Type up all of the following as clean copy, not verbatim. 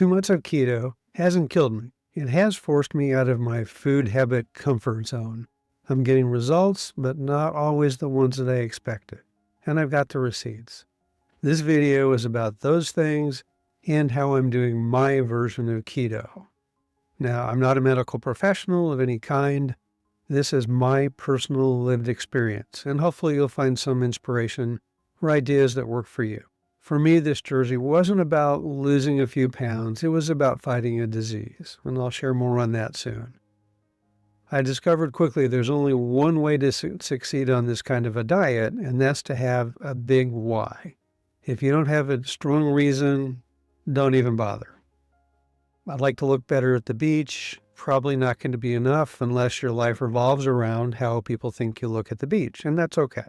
2 months of keto hasn't killed me. It has forced me out of my food habit comfort zone. I'm getting results, but not always the ones that I expected. And I've got the receipts. This video is about those things and how I'm doing my version of keto. Now, I'm not a medical professional of any kind. This is my personal lived experience, and hopefully you'll find some inspiration or ideas that work for you. For me, this journey wasn't about losing a few pounds. It was about fighting a disease, and I'll share more on that soon. I discovered quickly there's only one way to succeed on this kind of a diet, and that's to have a big why. If you don't have a strong reason, don't even bother. I'd like to look better at the beach. Probably not going to be enough unless your life revolves around how people think you look at the beach, and that's okay.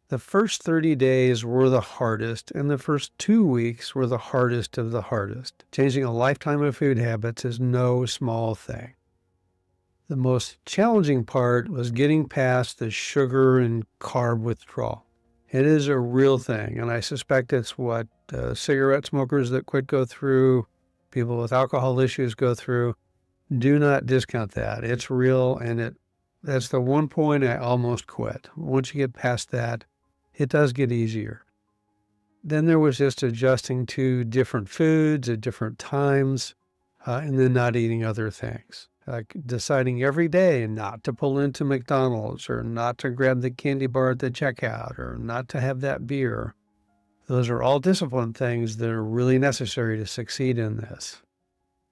The first 30 days were the hardest, and the first 2 weeks were the hardest of the hardest. Changing a lifetime of food habits is no small thing. The most challenging part was getting past the sugar and carb withdrawal. It is a real thing, and I suspect it's what cigarette smokers that quit go through, people with alcohol issues go through. Do not discount that. It's real, and that's the one point I almost quit. Once you get past that, it does get easier. Then there was just adjusting to different foods at different times, and then not eating other things. Like deciding every day not to pull into McDonald's, or not to grab the candy bar at the checkout, or not to have that beer. Those are all discipline things that are really necessary to succeed in this.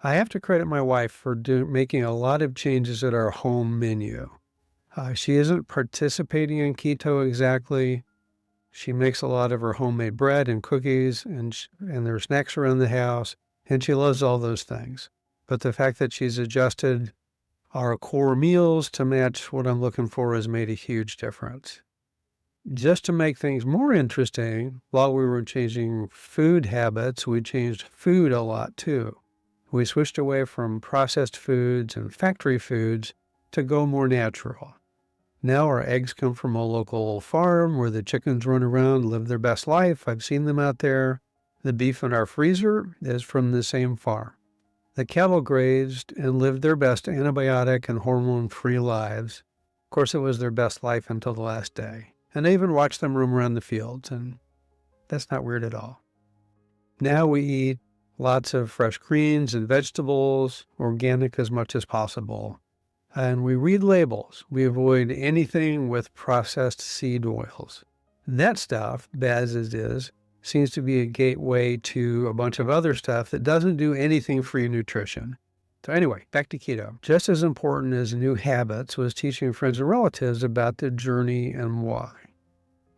I have to credit my wife for making a lot of changes at our home menu. She isn't participating in keto exactly. She makes a lot of her homemade bread and cookies, and there are snacks around the house, and she loves all those things. But the fact that she's adjusted our core meals to match what I'm looking for has made a huge difference. Just to make things more interesting, while we were changing food habits, we changed food a lot too. We switched away from processed foods and factory foods to go more natural. Now our eggs come from a local farm where the chickens run around, live their best life. I've seen them out there. The beef in our freezer is from the same farm. The cattle grazed and lived their best antibiotic and hormone-free lives. Of course, it was their best life until the last day. And I even watched them roam around the fields, and that's not weird at all. Now we eat lots of fresh greens and vegetables, organic as much as possible. And we read labels. We avoid anything with processed seed oils. That stuff, bad as it is, seems to be a gateway to a bunch of other stuff that doesn't do anything for your nutrition. So anyway, back to keto. Just as important as new habits was teaching friends and relatives about the journey and why.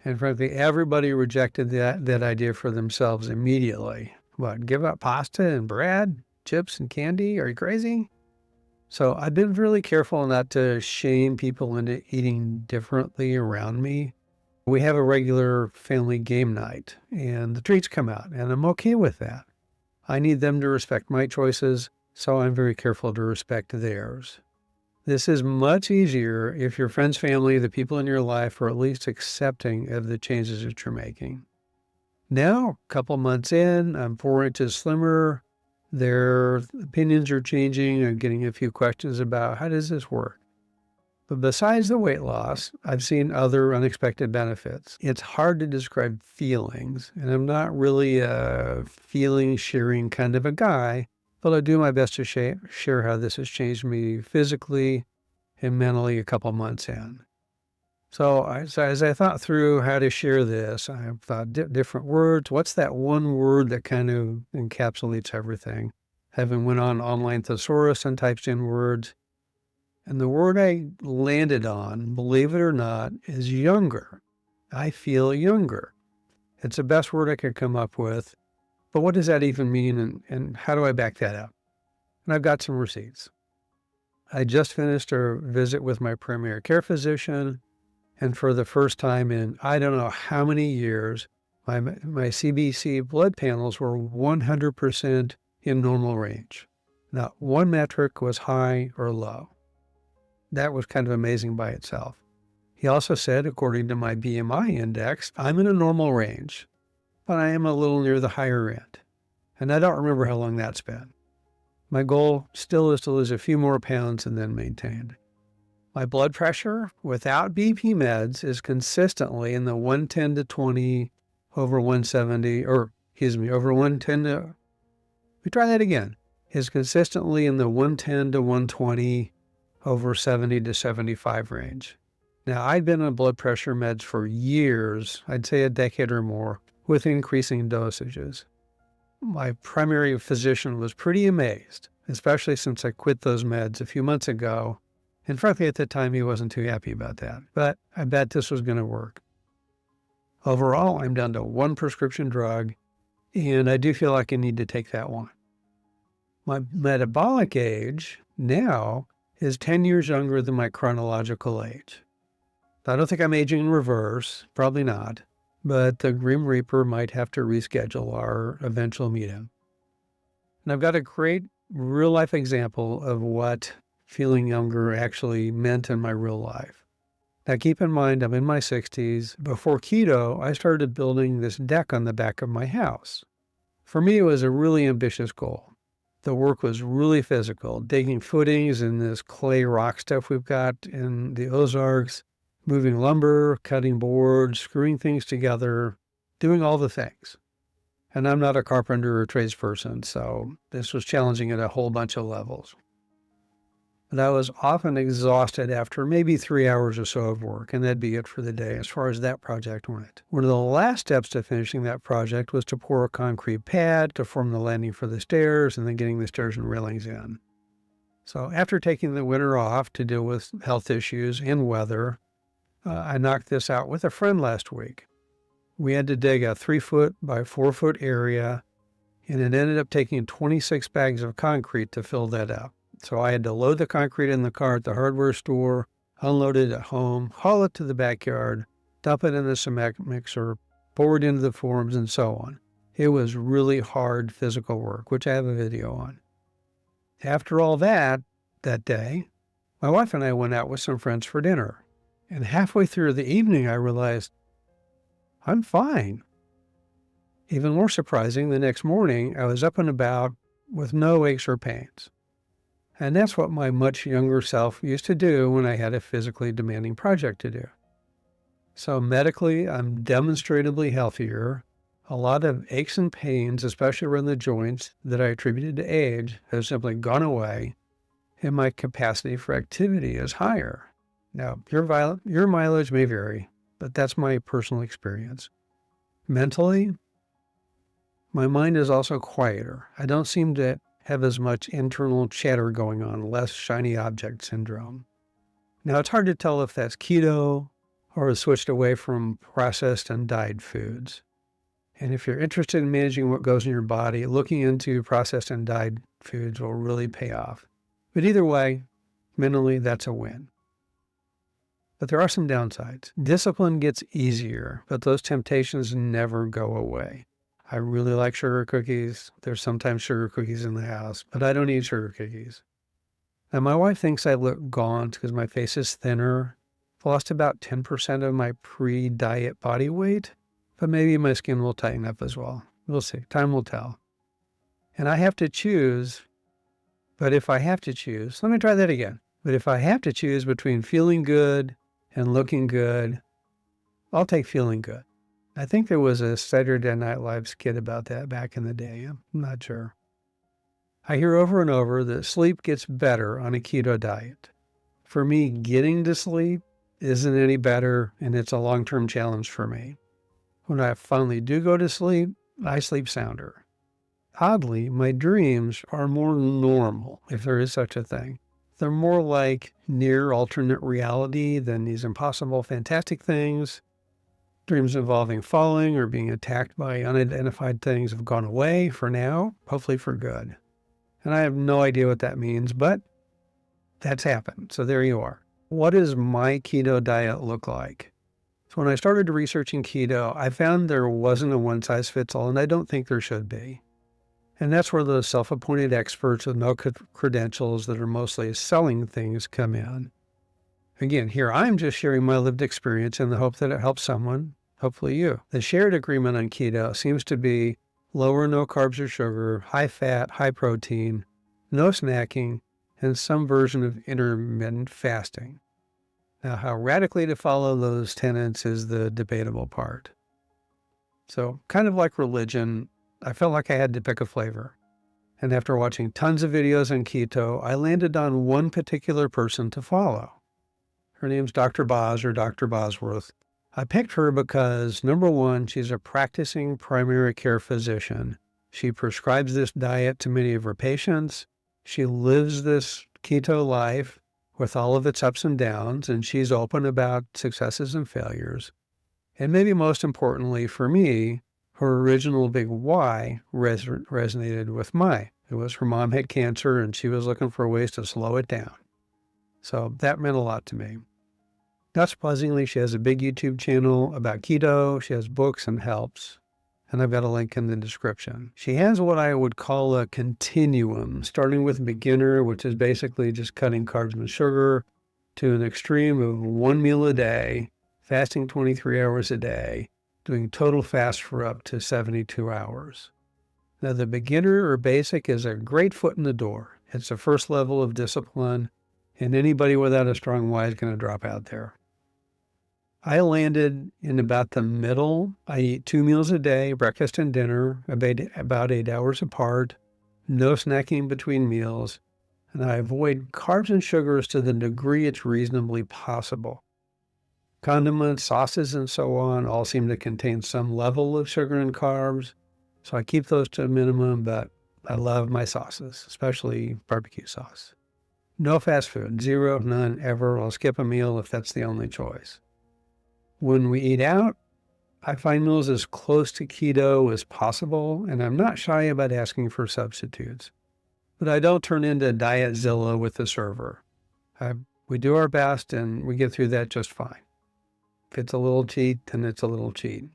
And frankly, everybody rejected that idea for themselves immediately. What, give up pasta and bread, chips and candy? Are you crazy? So I've been really careful not to shame people into eating differently around me. We have a regular family game night, and the treats come out, and I'm okay with that. I need them to respect my choices, so I'm very careful to respect theirs. This is much easier if your friends, family, the people in your life are at least accepting of the changes that you're making. Now, a couple months in, I'm 4 inches slimmer. Their opinions are changing. I'm getting a few questions about how does this work? But besides the weight loss, I've seen other unexpected benefits. It's hard to describe feelings, and I'm not really a feeling sharing kind of a guy, but I do my best to share how this has changed me physically and mentally a couple months in. So as I thought through how to share this, I thought different words. What's that one word that kind of encapsulates everything? Having went on online thesaurus and typed in words. And the word I landed on, believe it or not, is younger. I feel younger. It's the best word I could come up with. But what does that even mean, and how do I back that up? And I've got some receipts. I just finished a visit with my primary care physician. And for the first time in I don't know how many years, my CBC blood panels were 100% in normal range. Not one metric was high or low. That was kind of amazing by itself. He also said, according to my BMI index, I'm in a normal range, but I am a little near the higher end. And I don't remember how long that's been. My goal still is to lose a few more pounds and then maintain. My blood pressure without BP meds is consistently in the 110 to 20 over 170, over 110 to, we try that again, is consistently in the 110 to 120 over 70 to 75 range. Now, I'd been on blood pressure meds for years, I'd say a decade or more, with increasing dosages. My primary physician was pretty amazed, especially since I quit those meds a few months ago. And frankly, at the time, he wasn't too happy about that. But I bet this was going to work. Overall, I'm down to one prescription drug, and I do feel like I need to take that one. My metabolic age now is 10 years younger than my chronological age. I don't think I'm aging in reverse, probably not, but the Grim Reaper might have to reschedule our eventual meeting. And I've got a great real-life example of what feeling younger actually meant in my real life. Now, keep in mind, I'm in my 60s. Before keto, I started building this deck on the back of my house. For me, it was a really ambitious goal. The work was really physical, digging footings in this clay rock stuff we've got in the Ozarks, moving lumber, cutting boards, screwing things together, doing all the things. And I'm not a carpenter or tradesperson, so this was challenging at a whole bunch of levels. But I was often exhausted after maybe 3 hours or so of work, and that'd be it for the day as far as that project went. One of the last steps to finishing that project was to pour a concrete pad to form the landing for the stairs and then getting the stairs and railings in. So after taking the winter off to deal with health issues and weather, I knocked this out with a friend last week. We had to dig a 3-foot by 4-foot area, and it ended up taking 26 bags of concrete to fill that up. So I had to load the concrete in the car at the hardware store, unload it at home, haul it to the backyard, dump it in the cement mixer, pour it into the forms, and so on. It was really hard physical work, which I have a video on. After all that day, my wife and I went out with some friends for dinner. And halfway through the evening, I realized I'm fine. Even more surprising, the next morning, I was up and about with no aches or pains. And that's what my much younger self used to do when I had a physically demanding project to do. So medically, I'm demonstrably healthier. A lot of aches and pains, especially around the joints that I attributed to age, have simply gone away, and my capacity for activity is higher. Now, your mileage may vary, but that's my personal experience. Mentally, my mind is also quieter. I don't seem to have as much internal chatter going on, less shiny object syndrome. Now, it's hard to tell if that's keto or has switched away from processed and dyed foods. And if you're interested in managing what goes in your body, looking into processed and dyed foods will really pay off. But either way, mentally, that's a win. But there are some downsides. Discipline gets easier, but those temptations never go away. I really like sugar cookies. There's sometimes sugar cookies in the house, but I don't eat sugar cookies. And my wife thinks I look gaunt because my face is thinner. I've lost about 10% of my pre-diet body weight, but maybe my skin will tighten up as well. We'll see. Time will tell. And I have to choose, but if I have to choose, let me try that again. But if I have to choose between feeling good and looking good, I'll take feeling good. I think there was a Saturday Night Live skit about that back in the day. I'm not sure. I hear over and over that sleep gets better on a keto diet. For me, getting to sleep isn't any better, and it's a long-term challenge for me. When I finally do go to sleep, I sleep sounder. Oddly, my dreams are more normal, if there is such a thing. They're more like near alternate reality than these impossible, fantastic things. Dreams involving falling or being attacked by unidentified things have gone away for now, hopefully for good. And I have no idea what that means, but that's happened. So there you are. What does my keto diet look like? So when I started researching keto, I found there wasn't a one-size-fits-all, and I don't think there should be. And that's where those self-appointed experts with no credentials that are mostly selling things come in. Again, here I'm just sharing my lived experience in the hope that it helps someone, hopefully you. The shared agreement on keto seems to be low or no carbs or sugar, high fat, high protein, no snacking, and some version of intermittent fasting. Now, how radically to follow those tenets is the debatable part. So, kind of like religion, I felt like I had to pick a flavor. And after watching tons of videos on keto, I landed on one particular person to follow. Her name's Dr. Boz or Dr. Bosworth. I picked her because, number one, she's a practicing primary care physician. She prescribes this diet to many of her patients. She lives this keto life with all of its ups and downs, and she's open about successes and failures. And maybe most importantly for me, her original big why resonated with mine. It was her mom had cancer and she was looking for ways to slow it down. So that meant a lot to me. Not surprisingly, she has a big YouTube channel about keto. She has books and helps. And I've got a link in the description. She has what I would call a continuum, starting with beginner, which is basically just cutting carbs and sugar, to an extreme of 1 meal a day, fasting 23 hours a day, doing total fast for up to 72 hours. Now, the beginner or basic is a great foot in the door. It's the first level of discipline, and anybody without a strong why is going to drop out there. I landed in about the middle. I eat 2 meals a day, breakfast and dinner, about 8 hours apart, no snacking between meals, and I avoid carbs and sugars to the degree it's reasonably possible. Condiments, sauces, and so on all seem to contain some level of sugar and carbs, so I keep those to a minimum, but I love my sauces, especially barbecue sauce. No fast food, zero, none, ever. I'll skip a meal if that's the only choice. When we eat out, I find meals as close to keto as possible, and I'm not shy about asking for substitutes. But I don't turn into Dietzilla with the server. We do our best, and we get through that just fine. If it's a little cheat, then it's a little cheat.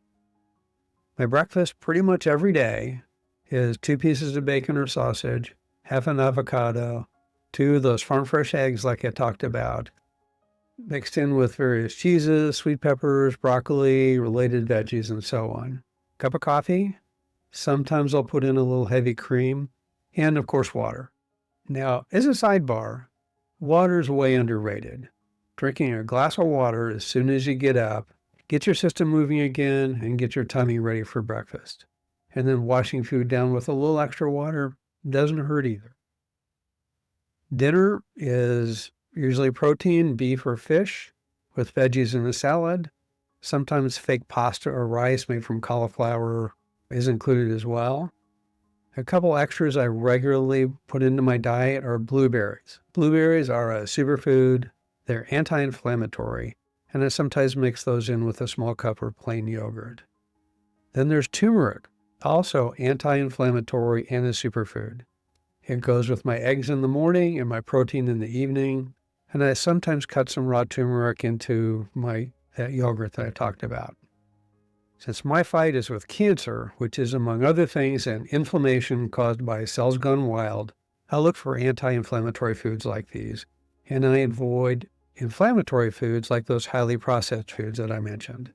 My breakfast pretty much every day is 2 pieces of bacon or sausage, half an avocado, 2 of those farm fresh eggs like I talked about, mixed in with various cheeses, sweet peppers, broccoli, related veggies, and so on. Cup of coffee. Sometimes I'll put in a little heavy cream, and of course water. Now, as a sidebar, water's way underrated. Drinking a glass of water as soon as you get up, get your system moving again, and get your tummy ready for breakfast. And then washing food down with a little extra water doesn't hurt either. Dinner is usually protein, beef or fish, with veggies in a salad. Sometimes fake pasta or rice made from cauliflower is included as well. A couple extras I regularly put into my diet are blueberries. Blueberries are a superfood. They're anti-inflammatory, and I sometimes mix those in with a small cup of plain yogurt. Then there's turmeric, also anti-inflammatory and a superfood. It goes with my eggs in the morning and my protein in the evening, and I sometimes cut some raw turmeric into that yogurt that I talked about. Since my fight is with cancer, which is among other things an inflammation caused by cells gone wild, I look for anti-inflammatory foods like these, and I avoid inflammatory foods like those highly processed foods that I mentioned.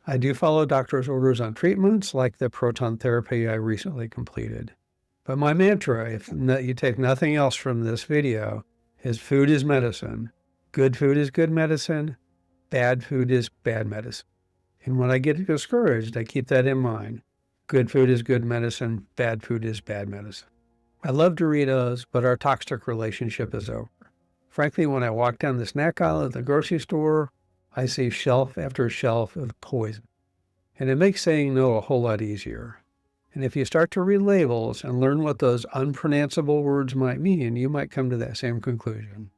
I do follow doctor's orders on treatments like the proton therapy I recently completed. But my mantra, if you take nothing else from this video, is food is medicine. Good food is good medicine. Bad food is bad medicine. And when I get discouraged, I keep that in mind. Good food is good medicine. Bad food is bad medicine. I love Doritos, but our toxic relationship is over. Frankly, when I walk down the snack aisle at the grocery store, I see shelf after shelf of poison. And it makes saying no a whole lot easier. And if you start to read labels and learn what those unpronounceable words might mean, you might come to that same conclusion.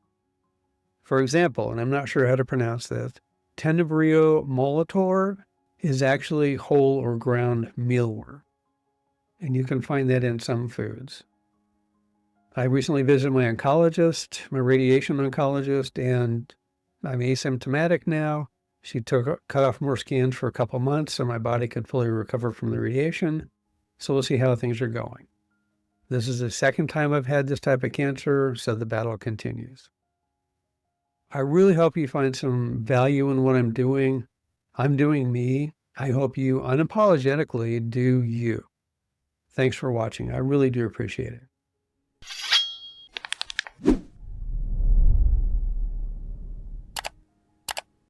For example, and I'm not sure how to pronounce this, Tenebrio molitor is actually whole or ground mealworm. And you can find that in some foods. I recently visited my oncologist, my radiation oncologist, and I'm asymptomatic now. She cut off more scans for a couple months so my body could fully recover from the radiation. So we'll see how things are going. This is the second time I've had this type of cancer, so the battle continues. I really hope you find some value in what I'm doing. I'm doing me. I hope you unapologetically do you. Thanks for watching. I really do appreciate it.